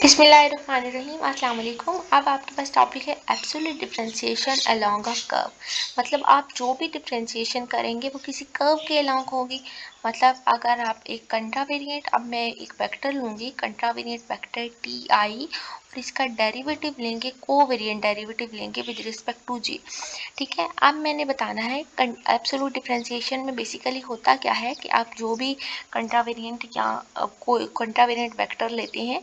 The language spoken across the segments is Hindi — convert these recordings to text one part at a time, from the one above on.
बिस्मिल्लाहिर्रहमानिर्रहीम अस्सलाम वालेकुम। अब आपके पास टॉपिक है absolute differentiation along a curve. मतलब आप जो भी डिफरेंशिएशन करेंगे वो किसी कर्व के अलोंग होगी। मतलब अगर आप एक कंट्रावेरिएंट, अब मैं एक वेक्टर लूँगी कंट्रावेरिएंट वेक्टर टी आई और इसका डेरिवेटिव लेंगे, कोवेरिएंट डेरिवेटिव लेंगे विद रिस्पेक्ट टू जी। ठीक है, अब मैंने बताना है एब्सोल्यूट डिफरेंशिएशन में बेसिकली होता क्या है कि आप जो भी कंट्रावेरिएंट या कोई कंट्रावेरिएंट वेक्टर लेते हैं,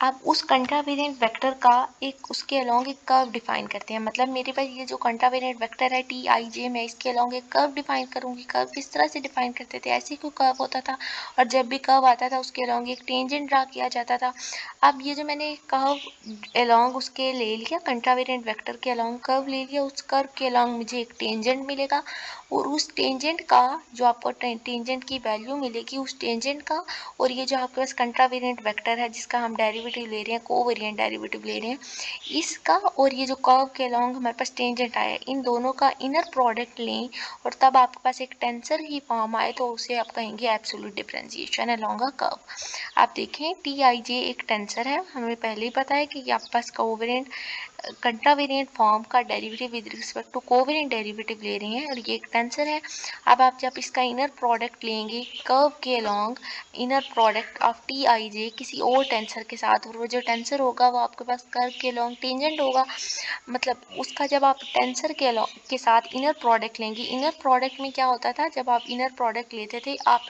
आप उस कंट्रावेरिएंट वेक्टर का एक उसके अलोंग एक कर्व डिफाइन करते हैं। मतलब मेरे पास ये जो कंट्रावेरिएंट वेक्टर है टी आई जे, मैं इसके अलोंग एक कर्व डिफाइन करूंगी। कर्व किस तरह से डिफाइन करते थे, ऐसे कोई कर्व होता था और जब भी कर्व आता था उसके अलोंग एक टेंजेंट ड्रा किया जाता था। अब ये जो मैंने कर्व अलोंग उसके ले लिया, कंट्रावेरिएंट वेक्टर के अलोंग कर्व ले लिया, उस कर्व के अलोंग मुझे एक टेंजेंट मिलेगा और उस टेंजेंट का जो आपको टेंजेंट की वैल्यू मिलेगी उस टेंजेंट का, और ये जो आपके पास कंट्रावेरिएंट वेक्टर है जिसका हम डेरिवेटिव ले रहे हैं, कोवेरिएंट डेरिवेटिव ले रहे हैं इसका, और ये जो कर्व के अलोंग हमारे पास टेंजेंट आया है, इन दोनों का इनर प्रोडक्ट लें और तब आपके पास एक टेंसर ही फॉर्म आए तो उसे आप कहेंगे absolute differentiation along a curve. आप देखें टी आई जे एक टेंसर है, हमें पहले ही पता है कि आपके पास कोवेरिएंट कंट्रावेरिएंट फॉर्म का derivative with respect to covariant derivative ले रहे हैं और ये एक टेंसर है। अब आप जब इसका इनर प्रोडक्ट लेंगे कर्व के along, inner product of T I J किसी और टेंसर के साथ, और वो जो टेंसर होगा वो आपके पास कर्व के अलोंग टेंजेंट होगा। मतलब उसका जब आप टेंसर के साथ इनर प्रोडक्ट लेंगे, इनर प्रोडक्ट में क्या होता था, जब आप इनर प्रोडक्ट लेते थे आप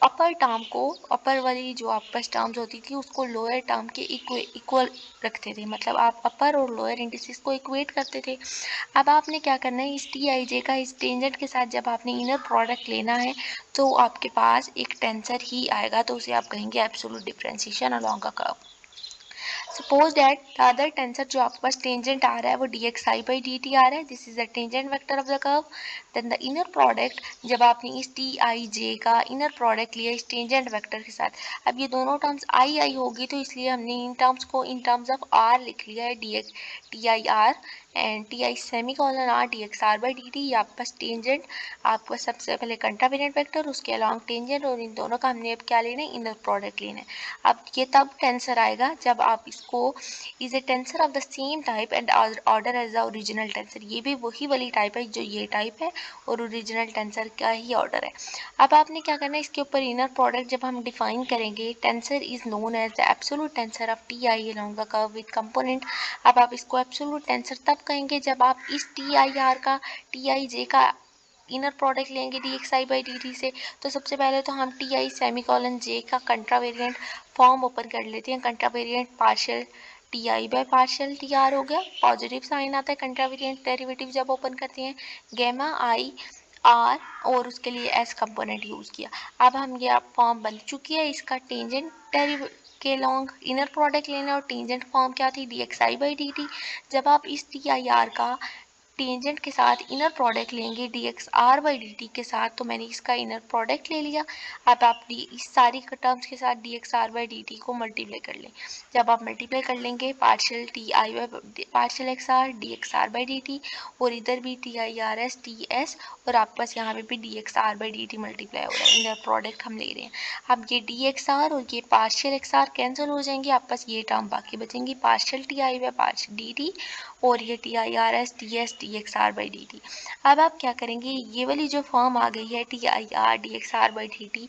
अपर टर्म को, अपर वाली जो आपके पास टर्म्स होती थी उसको लोअर टर्म के इक्वल रखते थे। मतलब आप अपर और लोअर इंडिसेस को इक्वेट करते थे। अब आपने क्या करना है, इस टी आई जे का इस टेंजेंट के साथ जब आपने इनर प्रोडक्ट लेना है तो आपके पास एक टेंसर ही आएगा, तो उसे आप कहेंगे absolute differentiation along a curve. Suppose that the other tensor जो आपके पास टेंजेंट आ रहा है वो D X I by D T आ रहा है, this is the tangent vector of the curve. Then the inner product, जब आपने इस टी आई जे का इनर प्रोडक्ट लिया इस टेंजेंट वेक्टर के साथ, अब ये दोनों टर्म्स आई आई होगी तो इसलिए हमने इन टर्म्स को इन टर्म्स ऑफ आर लिख लिया है, D X T I R and T I semicolon R D X R by D T. ये आपके पास टेंजेंट, आपको सबसे पहले कंट्रावेरिएंट वेक्टर उसके अलॉन्ग टेंजेंट, और इन दोनों का हमने अब क्या लेना है, इनर प्रोडक्ट लेना है। अब ये तब टेंसर आएगा जब आप इसको is a tensor of the same type and order as the original tensor. ये भी वही वाली टाइप है जो ये टाइप है और ओरिजिनल टेंसर का ही ऑर्डर है। अब आपने क्या करना है, इसके ऊपर इनर प्रोडक्ट जब हम डिफाइन करेंगे, tensor is known as the absolute tensor of T I along the curve with component. अब आप इसको एब्सोल्यूट टेंसर तब कहेंगे जब आप इस टी आई आर का टी आई जे का इनर प्रोडक्ट लेंगे D X I by D T से। तो सबसे पहले तो हम T I semicolon J का कंट्रावेरिएंट फॉर्म ओपन कर लेते हैं। Contravariant partial T I by partial T R हो गया, पॉजिटिव साइन आता है कंट्रावेरिएंट डेरिवेटिव जब ओपन करते हैं, गैमा आई आर और उसके लिए एस कंपोनेंट यूज़ किया। अब हम ये फॉर्म बन चुकी है, इसका टेंजेंट के लॉन्ग इनर प्रोडक्ट लेना और टेंजेंट फॉर्म क्या थी, D X I by D T. जब आप इस टी आई आर का टेंजेंट के साथ इनर प्रोडक्ट लेंगे D X R by D T के साथ, तो मैंने इसका इनर प्रोडक्ट ले लिया। अब आप इस सारी टर्म्स के साथ D X R by D T को मल्टीप्लाई कर लें। जब आप मल्टीप्लाई कर लेंगे partial T I by partial X R D X R by D T, और इधर भी T I R S T S, और आपके पास यहाँ पे भी D X R by D T multiply हो रहा है, इनर प्रोडक्ट हम ले रहे हैं। अब ये डी एक्स आर और ये पार्शियल एक्स आर कैंसिल हो जाएंगे, आपके पास ये टर्म बाकी बचेंगी, partial T I by partial D T और ये T I R S T S D X R by D T. अब आप क्या करेंगे, ये वाली जो फॉर्म आ गई है T I R D X R by D T,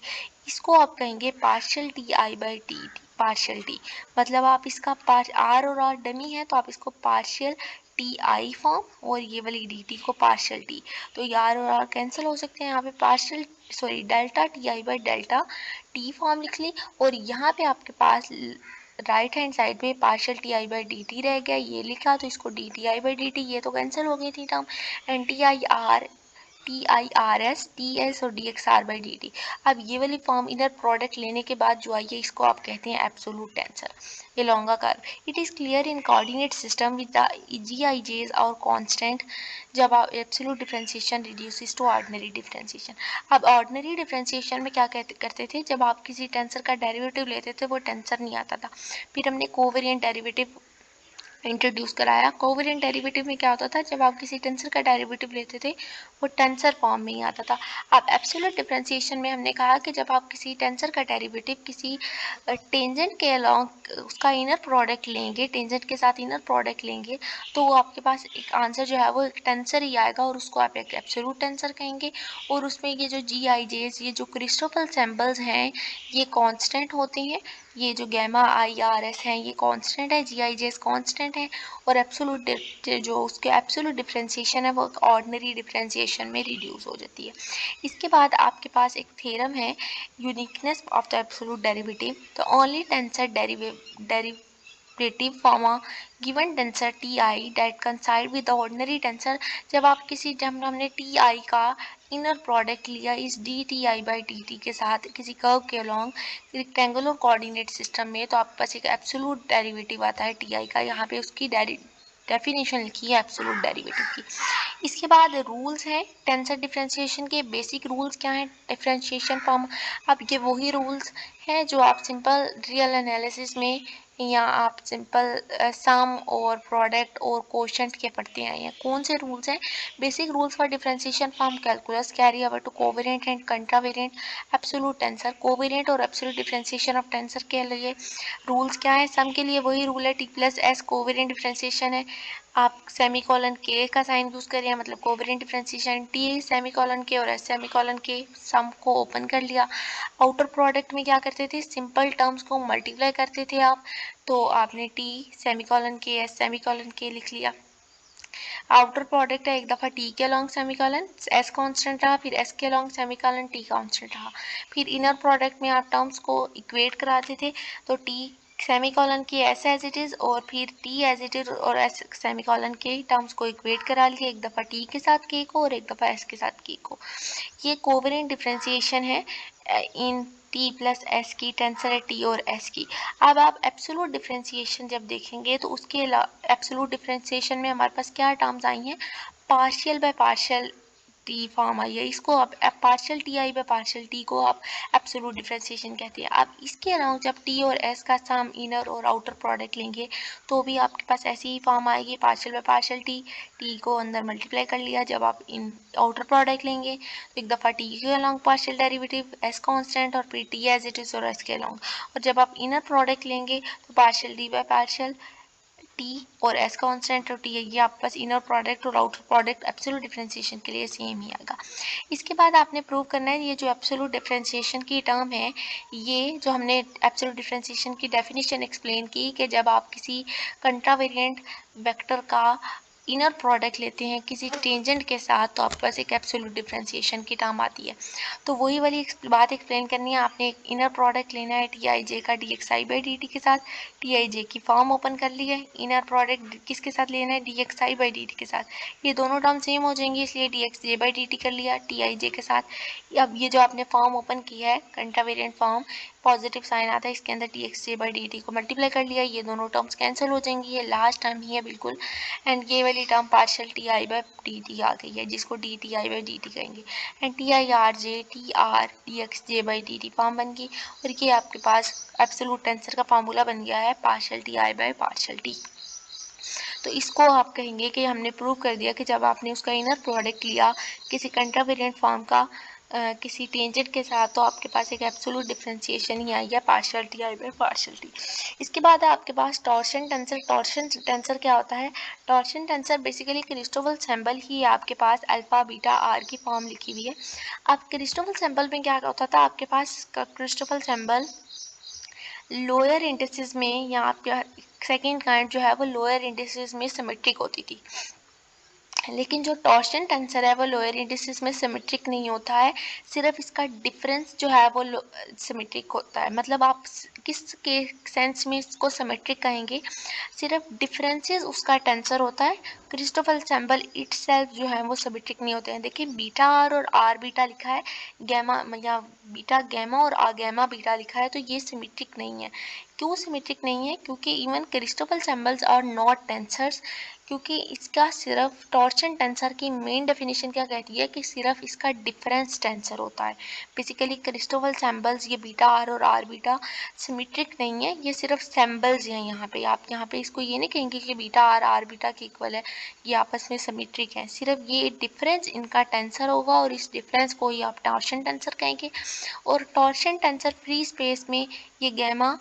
इसको आप कहेंगे partial T I by T T, partial T. मतलब आप इसका आर और आर डमी है तो आप इसको पार्शियल टी आई फॉर्म और ये वाली डी टी को पार्शियल टी, तो ये आर और आर कैंसिल हो सकते हैं, यहाँ पे partial sorry delta T I by delta T form लिख ली, और यहाँ पे आपके पास राइट हैंड साइड पे partial T I by D T रह गया, ये लिखा तो इसको D T I by D T, ये तो कैंसिल हो गई थी term, and T I R S T S और D X R by D T. अब ये वाली फॉर्म इनर प्रोडक्ट लेने के बाद जो आई है इसको आप कहते हैं absolute tensor along a curve. It is clear in coordinate system with the GIJs और constant जब आप absolute differentiation reduces to ordinary differentiation. अब ऑर्डिनरी डिफरेंशिएशन में क्या करते थे, जब आप किसी टेंसर का डेरिवेटिव लेते थे वो टेंसर नहीं आता था, फिर हमने कोवेरिएंट डेरिवेटिव इंट्रोड्यूस कराया। कोवेरिएंट डेरिवेटिव में क्या होता था, जब आप किसी टेंसर का डेरिवेटिव लेते थे वो टेंसर फॉर्म में ही आता था। अब एब्सोल्यूट डिफरेंशिएशन में हमने कहा कि जब आप किसी टेंसर का डेरिवेटिव किसी टेंजेंट के अलॉन्ग उसका इनर प्रोडक्ट लेंगे, टेंजेंट के साथ इनर प्रोडक्ट लेंगे, तो वो आपके पास एक आंसर जो है वो एक टेंसर ही आएगा और उसको आप एक एब्सोल्यूट टेंसर कहेंगे। और उसमें ये जो जी आई जेस, ये जो क्रिस्टोफल सिंबल्स हैं, ये कांस्टेंट होते हैं। ये जो गैमा आई आर एस है ये कांस्टेंट है, जी आई जेस कांस्टेंट है। और एब्सोल्यूट जो उसके एब्सोल्यूट डिफरेंशिएशन है वो ऑर्डिनरी डिफरेंशिएशन में रिड्यूस हो जाती है। इसके बाद आपके पास एक थ्योरम है, uniqueness of the absolute derivative. The only tensor derivative form a given tensor T I that कंसाइड with the ordinary tensor. जब हमने टी आई का इनर प्रोडक्ट लिया इस D T I by D T के साथ किसी कर्व के अलॉन्ग रेक्टेंगुलर कोऑर्डिनेट सिस्टम में, तो आपके पास एक एब्सोल्यूट डेरिवेटिव आता है टी आई का। यहाँ पे उसकी डेफिनेशन लिखी है एब्सोल्यूट डेरिवेटिव की। इसके बाद रूल्स हैं टेंसर डिफरेंशिएशन के। बेसिक रूल्स क्या हैं डिफरेंशिएशन फॉर्म। अब ये वही रूल्स हैं जो आप सिंपल रियल एनालिसिस में या आप सिंपल सम और प्रोडक्ट और कोशेंट के पढ़ते आए हैं। कौन से रूल्स हैं? Basic rules for differentiation from calculus carry over to covariant and contravariant absolute tensor. Covariant और एब्सोल्यूट डिफरेंशिएशन ऑफ टेंसर के लिए रूल्स क्या है? सम के लिए वही रूल है T plus S covariant differentiation है, आप सेमीकोलन के का साइन यूज करिए, मतलब कोवेरिएंट डिफरेंशिएशन टी सेमीकोलन के और एस सेमीकोलन के सम को ओपन कर लिया। आउटर प्रोडक्ट में क्या करते थे, सिंपल टर्म्स को मल्टीप्लाई करते थे आप, तो आपने टी सेमीकोलन के एस सेमीकोलन के लिख लिया। आउटर प्रोडक्ट है एक दफ़ा टी के अलॉन्ग सेमीकोलन एस कांस्टेंट रहा, फिर एस के अलॉन्ग सेमीकोलन टी कांस्टेंट रहा। फिर इनर प्रोडक्ट में आप टर्म्स को इक्वेट कराते थे, तो टी सेमीकोलन की एस एज इट इज़ और फिर टी एज इट इज और एस सेमीकोलन के टर्म्स को इक्वेट करा लिए, एक दफ़ा टी के साथ के को और एक दफ़ा एस के साथ के को। ये कोवेरिएंट डिफरेंशिएशन है इन टी प्लस एस की, टेंसर है टी और एस की। अब आप एब्सोल्यूट डिफरेंशिएशन जब देखेंगे तो उसके एब्सोल्यूट डिफरेंशिएशन में हमारे पास क्या टर्म्स आई हैं, partial by partial T form आई है। इसको आप partial T I by partial T को आप एब्सोल्यूट डिफरेंशिएशन कहते हैं। आप इसके अलावा जब टी और एस का सम इनर और आउटर प्रोडक्ट लेंगे तो भी आपके पास ऐसी ही फॉर्म आएगी, पार्शियल बाय पार्शियल टी को अंदर मल्टीप्लाई कर लिया। जब आप इन आउटर प्रोडक्ट लेंगे तो एक दफ़ा टी के along partial derivative S constant और फिर टी एज इट इज और एस के अलॉन्ग, और जब आप इनर प्रोडक्ट लेंगे तो partial D bye partial T और एस कांस्टेंट और टी, ये आपके पास इनर प्रोडक्ट और आउटर प्रोडक्ट एब्सोल्यूट डिफरेंशिएशन के लिए सेम ही आएगा। इसके बाद आपने प्रूव करना है ये जो एब्सोल्यूट डिफरेंशिएशन की टर्म है, ये जो हमने एब्सोल्यूट डिफरेंशिएशन की डेफिनेशन एक्सप्लेन की कि जब आप किसी कंट्रावेरिएंट वेक्टर का इनर प्रोडक्ट लेते हैं किसी टेंजेंट के साथ तो आपके पास एक एब्सोल्यूट डिफरेंशिएशन की टर्म आती है। तो वही वाली बात एक्सप्लेन करनी है, आपने एक इनर प्रोडक्ट लेना है टी आई जे का D X I by D T के साथ, टी आई जे की फॉर्म ओपन कर ली है। इनर प्रोडक्ट किसके साथ लेना है, D X I by D T के साथ। ये दोनों टर्म सेम हो जाएंगी इसलिए D X J by D T कर लिया टी आई जे के साथ। अब ये जो आपने फॉर्म ओपन किया है कंट्रावेरिएंट फॉर्म, पॉजिटिव साइन आता है इसके अंदर, D X J by D T को मल्टीप्लाई कर लिया, ये दोनों टर्म्स कैंसिल हो जाएंगी, ये लास्ट टर्म ही है बिल्कुल। एंड ये वाली term partial T I by D T आ गई है जिसको D T I by D T कहेंगे। And T I R J T R D X J by D T form बन गई और ये आपके पास एब्सोल्यूट टेंसर का फार्मूला बन गया है partial T I by partial T. तो इसको आप कहेंगे कि हमने प्रूव कर दिया कि जब आपने उसका इनर प्रोडक्ट लिया किसी कंट्रावेरिएंट फॉर्म का किसी टेंजेंट के साथ तो आपके पास एक एब्सोल्यूट डिफरेंशिएशन ही आई है partial T I by partial T. इसके बाद आपके पास टॉर्शन टेंसर। टॉर्शन टेंसर क्या होता है, torsion tensor basically Christoffel symbol ही है आपके पास अल्फा बीटा आर की फॉर्म लिखी हुई है। अब क्रिस्टोफल सिंबल में क्या होता था, आपके पास क्रिस्टोफल सिंबल लोअर इंडिसेस में या आपका सेकेंड काइंड जो है वो लोअर इंडिसेस में सिमेट्रिक होती थी, लेकिन जो टॉर्शन टेंसर है वो लोअर इंडिसेस में सिमेट्रिक नहीं होता है, सिर्फ इसका डिफरेंस जो है वो सिमेट्रिक होता है। मतलब आप किस के सेंस में इसको सिमेट्रिक कहेंगे, सिर्फ डिफरेंसेस उसका टेंसर होता है, क्रिस्टोफर सिंबल इटसेल्फ जो है वो सिमेट्रिक नहीं होते हैं। देखिए बीटा आर और आर बीटा लिखा है, गैमा या बीटा गैमा और गैमा बीटा लिखा है, तो ये सिमेट्रिक नहीं है। क्यों सिमेट्रिक नहीं है? क्योंकि even Christoffel symbols are not tensors, क्योंकि इसका सिर्फ टॉर्शन टेंसर की मेन डेफिनेशन क्या कहती है कि सिर्फ इसका डिफरेंस टेंसर होता है। बेसिकली क्रिस्टोफर सिंबल्स ये बीटा आर और आर बीटा सिमेट्रिक नहीं है, ये सिर्फ सिंबल्स हैं। यहाँ पे आप यहाँ पे इसको ये नहीं कहेंगे कि बीटा आर आर बीटा के इक्वल है, ये आपस में सिमेट्रिक है। सिर्फ ये डिफरेंस इनका टेंसर होगा और इस डिफरेंस को ही आप टॉर्शन टेंसर कहेंगे। और टॉर्शन टेंसर फ्री स्पेस में ये गैमा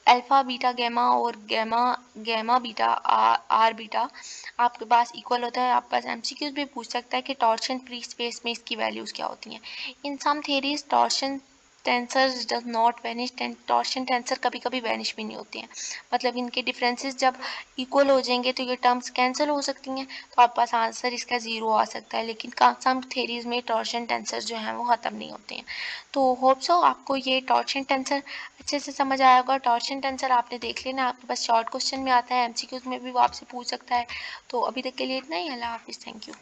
अल्फा बीटा गैमा और gamma gamma beta R beta आपके पास इक्वल होता है। आप पास एमसीक्यूज भी पूछ सकता है कि टॉर्शन फ्री स्पेस में इसकी वैल्यूज क्या होती हैं। In some theories torsion tensors does not vanish, torsion tensor कभी कभी वैनिश भी नहीं होते हैं। मतलब इनके डिफरेंसेस जब इक्वल हो जाएंगे तो ये टर्म्स कैंसिल हो सकती हैं, तो आपके पास आंसर इसका ज़ीरो आ सकता है। लेकिन सम थेरीज में टॉर्शन टेंसर जो हैं वो ख़त्म नहीं होते हैं। तो होप सो आपको ये टॉर्शन टेंसर अच्छे से समझ आया होगा। टॉर्शन टेंसर आपने देख लेना, आपके पास शॉर्ट क्वेश्चन में आता है, एमसीक्यूज में भी वो आपसे पूछ सकता है। तो अभी तक के लिए इतना ही। अल्लाह हाफिज़, थैंक यू।